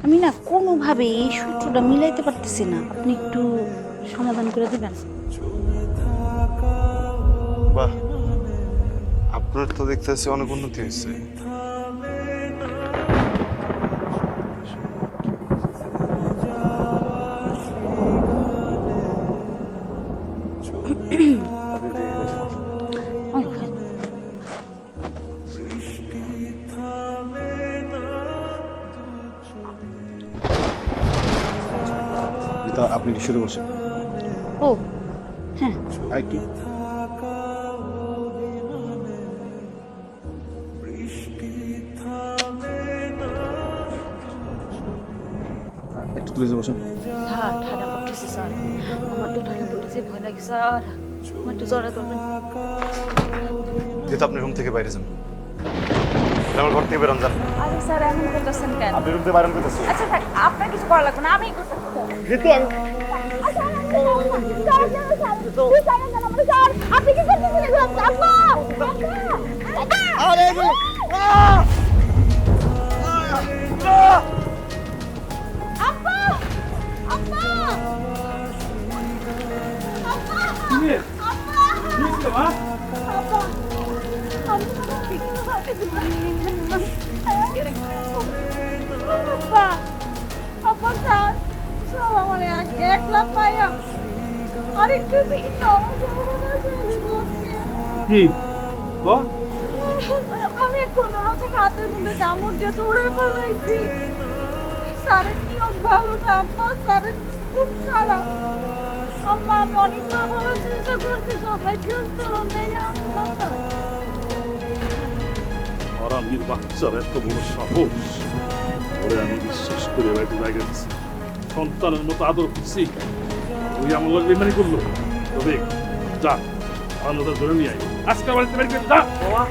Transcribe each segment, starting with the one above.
আমি না কোনোভাবে এই সূত্রটা মিলাইতে পারতেছি না, আপনি একটু সমাধান করে দিবেন? বাহ, আপনার তো দেখতেছি অনেক উন্নতি হয়েছে। রিতা, আপনি কি শুরু বসেন? ও হ্যাঁ, আরেকটু। একটু তুলে বসেন। ঠান্ডা পড়তেছে স্যার, আমার তো ঠান্ডা পড়তেছে, ভয় লাগে স্যার, আমার একটু জ্বরে ধরবেন। যেহেতু আপনি রুম থেকে বাইরে যান, আমার ঘর থেকে বেরোন যান। আরে স্যার এমন করতেছেন কেন? আপনি রুম থেকে বাইরে করতেছি। আচ্ছা থাক, আপনার কিছু করা লাগবে না, আমি করতে যেহেতু আমি আপনি কি করতেছেন? আরে কি আমি কোনো রকম হাতের মধ্যে কামড় দিয়ে দৌড়ে পালাইছি। স্যারের নিয়ম ভালো না আম্মা, স্যারের খুব খারাপ। আম্মা আমি অনেকবার বলার চেষ্টা করছি, সবাই শুনতে হবে আম্মা। আরামির বাচ্চার এত বড় সাহস, ওরে আমি বিশ্বাস করে বাড়িতে জায়গা দিচ্ছি, সন্তানের মতো আদর করছি, ওই আমার লোক বেমানি করলো। তবে যা আমরা ধরে নিয়ে আই, আজকে বাড়িতে বের করে যা। বাবা,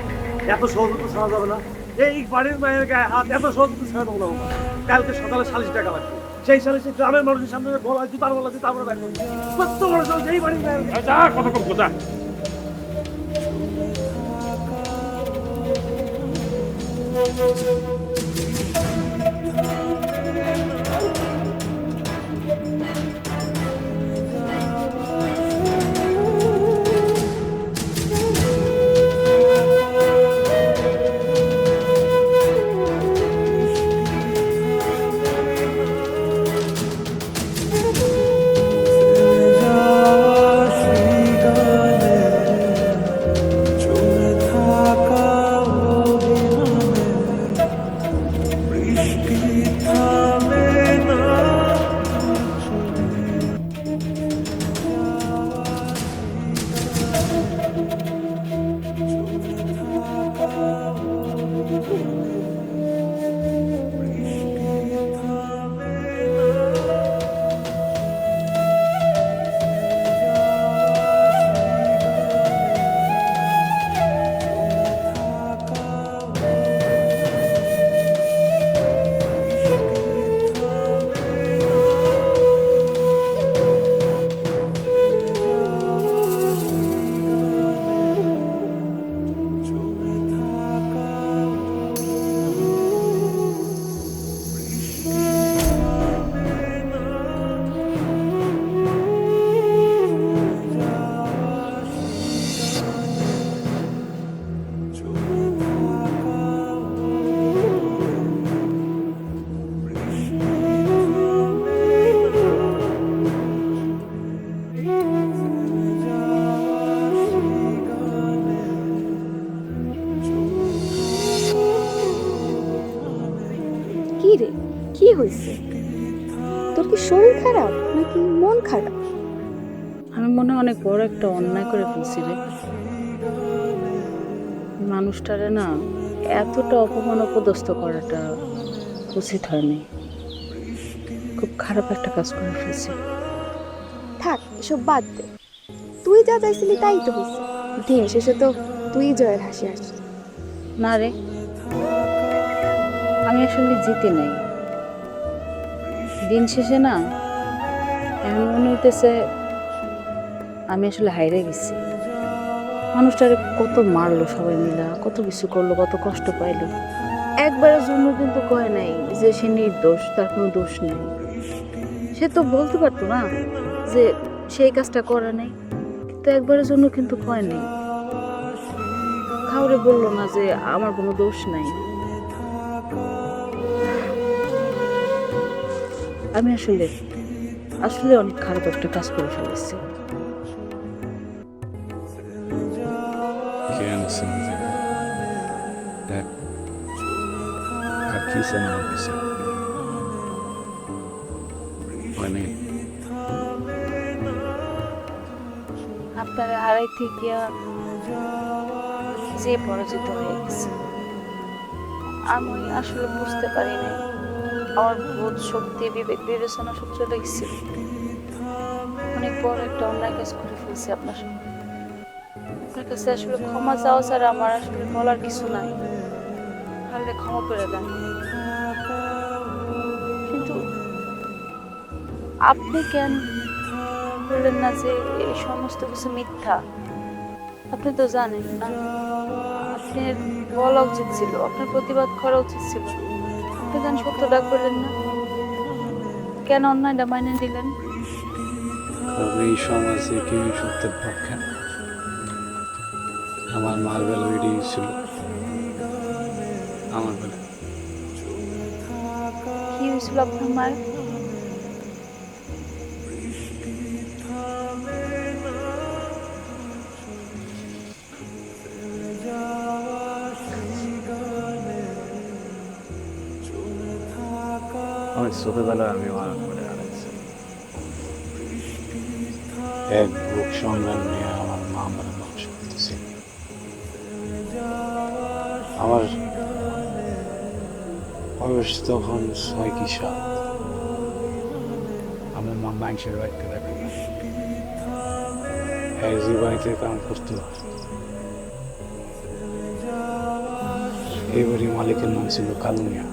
এত সহজে তো ছাড়া যাবে না। এই বাড়ির মায়ের গায়ে হাত এত সহজে তো ছাড়া দেবো না বাবা। কালকে সকালে 40 টাকা লাগবে, সেই 40 গ্রামের মানুষের সামনে গলায় জুতার গলা দিয়ে আমরা দেখো কত বড় সাহস এই বাড়ির মায়ের গায়ে। যা কত কম কথা। কি রে, কি হয়েছে? তোর কি শরীর খারাপ নাকি মন খারাপ? আমি মনে হয় অনেক বড় একটা অন্যায় করে ফেলছি রে। মানুষটারে না এতটা অপমান অপদস্থ করাটা উচিত হয়নি, খুব খারাপ একটা কাজ করে ফেলছি। থাক, এসব বাদ দে। তুই যা চাইছিলি তাই তো হয়েছে। দিন শেষে তো তুই জয়ের হাসি হাসি। না রে, আমি আসলে জিতে নাই। দিন শেষে না এমন মনে হইতেছে আমি আসলে হাইরে গেছি। মানুষটারে কত মারলো সবাই মিলা, কত কিছু করলো, কত কষ্ট পাইলো। একবারের জন্য কিন্তু কয় নাই যে সে নির্দোষ, তার কোনো দোষ নেই। সে তো বলতে পারতো না যে সেই কাজটা করে নাই, কিন্তু একবারের জন্য কিন্তু কয় নাই, কাউরে বললো না যে আমার কোনো দোষ নাই। আমি আসলে আসলে অনেক খারাপ একটা কাজ করে ফেলেছি। কেন দেখ আর কি শোনা হচ্ছে মানে আপনার হারাইতে গিয়া যে পরাজিত হয়ে গেছে, আমি আসলে বুঝতে পারি নাই। আমার বোধ শক্তি, বিবেক, বিবেচনা সব চলে গেছিল। অনেক বড় একটা অন্যায় কাজ করে ফেলছি আপনার সঙ্গে। আপনার কাছে আসলে ক্ষমা চাওয়া ছাড়া আমার আসলে বলার কিছু নাই। তাহলে ক্ষমা করে দেন। কিন্তু আপনি কেন বললেন না যে এই সমস্ত কিছু মিথ্যা? আপনি তো জানেন না, আপনার বলা উচিত ছিল, আপনার প্রতিবাদ করা উচিত ছিল। আপনি কেন সত্যটা করলেন না? কেন অন্যায়টা মাইনে দিলেন? তবে এই সমাজে কেউ সত্যের পক্ষে না। আমার মার বেলা এড়িয়ে ছিল, আমার বেলা কি হয়েছিল আপনার মায়ের? অনেক ছোটবেলায় আমি মারা করে হারাইছি। এক বুক সংগ্রাম নিয়ে আমার মা আমার মানুষ করতেছে। আমার বয়স তখন 6 কি 7। আমার মা মাংসের বাড়িতে রাখে যে বাড়িতে কাম করতো, এই বাড়ির মালিকের নাম ছিল কালু মিয়া।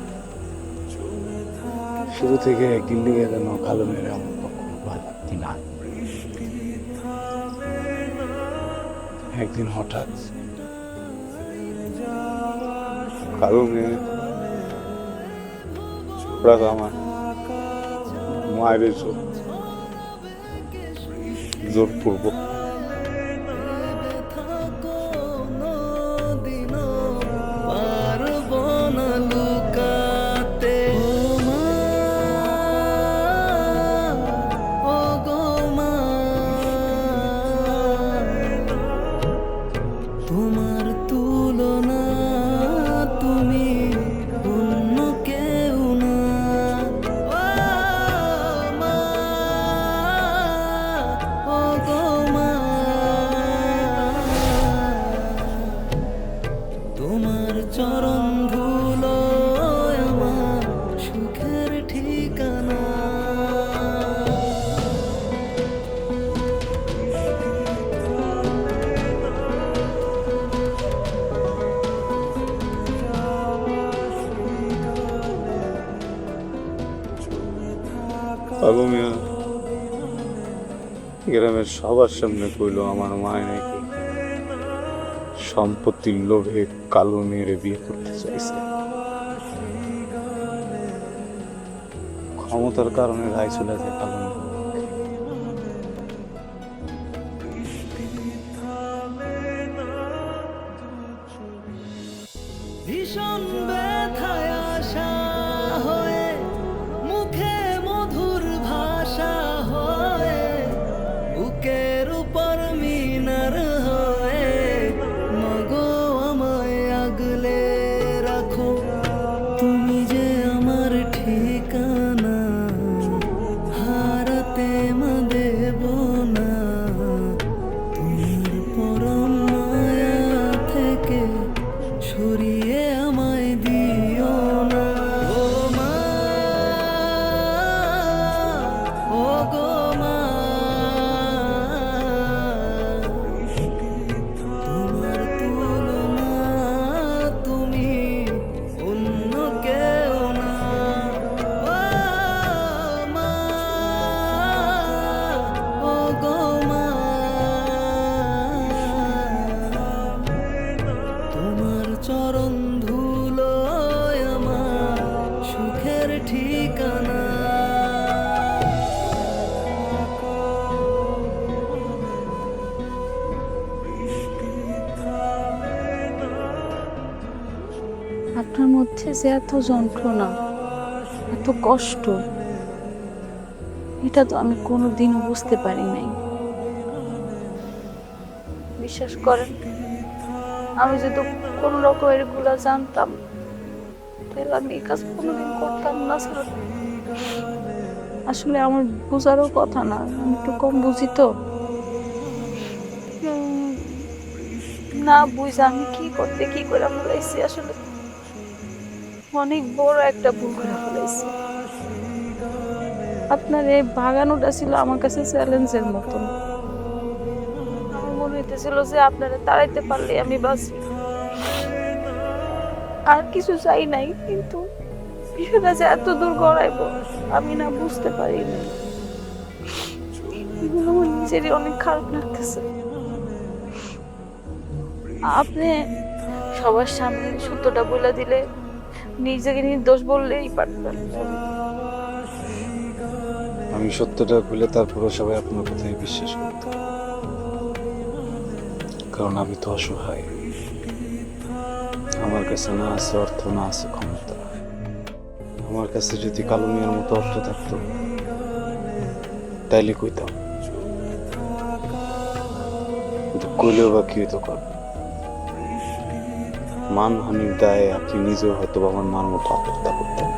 শুরু থেকে একদিন দিকে যেন কালো মেয়েরা আমার কখনো ভালো লাগতি না। একদিন হঠাৎ কালো মেয়ে আমার মায়ের জোরপূর্বক তোমার তুলনা তুমি অন্য কেউ না, ও মা, ও গো মা, তোমার চরণ ধুলো আমার সুখের ঠিকানা। কালু মিয়া গ্রামের সবার সামনে কইল আমার মায় নাকি সম্পত্তির লোভে কালো মেয়েরে বিয়ে করতে চাইছে। ক্ষমতার কারণে রায় চলে যায় কালো মেয়ে। ভীষণ ব্যথায় আশা হয়ে, মুখে মধুর ভাষা হয়ে, বুকের উপর মিনার হয়ে, মাগো আমায় আগলে রাখো, তুমি যে আমার ঠিকানা, হারা ঠিকানা। আপনার মধ্যে যে এত যন্ত্রণা, এত কষ্ট, এটা তো আমি কোনোদিনও বুঝতে পারি নাই। বিশ্বাস করেন, আমি যদি কোনো রকম এগুলা জানতাম তাহলে আমি এই কাজ কোনোদিন করতাম না স্যার। আসলে আমার বোঝারও কথা না, আমি একটু কম বুঝি তো। না বুঝা আমি কি করে ফেলাইছি, আসলে অনেক বড় একটা ভুল করে ফেলাইছি। আপনার এই ভাগানোটা ছিল আমার কাছে চ্যালেঞ্জের মতন। আমার মনে হইতেছিল যে আপনারা তাড়াইতে পারলে আমি বাঁচি, আর কিছু চাই নাই। কিন্তু বিষয়টা যে এত দূর গড়াইবো আমি না বুঝতে পারিনি। এগুলো আমার নিজেরই অনেক খারাপ লাগতেছে। আপনি সবার সামনে সত্যটা বলে দিলে নিজেকে নির্দোষ বললেই পারতেন। আমি সত্যটা বলে তারপরে সবাই আপনার কথাই বিশ্বাস করত, কারণ আমি তো অসহায়। আমার কাছে না আছে অর্থ, না আছে ক্ষমতা। আমার কাছে যদি কালো মিয়ার মতো অর্থ থাকতো তাইলে কইতাম, কিন্তু কইলেও বা কি হইতো কর। মানহানির দায়ে আপনি নিজেও হয়তো আমার মার মতো আত্মহত্যা করতেন।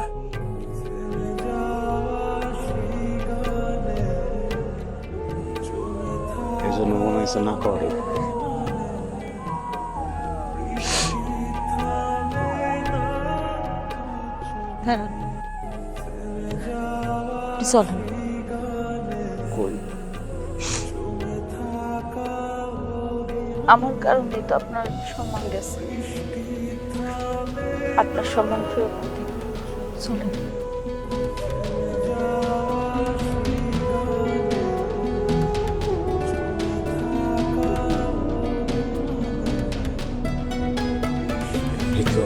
এই জন্য মনে হয়েছে না করে। হ্যাঁ, চলেন। কই? আমার কারণেই তো আপনার সম্মান গেছে, আপনার সম্মান ফেরত দিন। চলেন। ঋতু,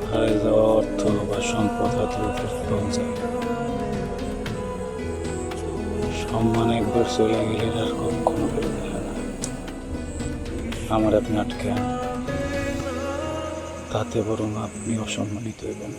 হারিয়ে যাওয়া অর্থ বা সম্পদ হয়তো ফেরত পাওয়া যায়, সম্মান একবার চলে গেলে আর কখনো ফেরত যায় না। আমার আপনি আটকে আন, তাতে বরং আপনি অসম্মানিত হইবেন।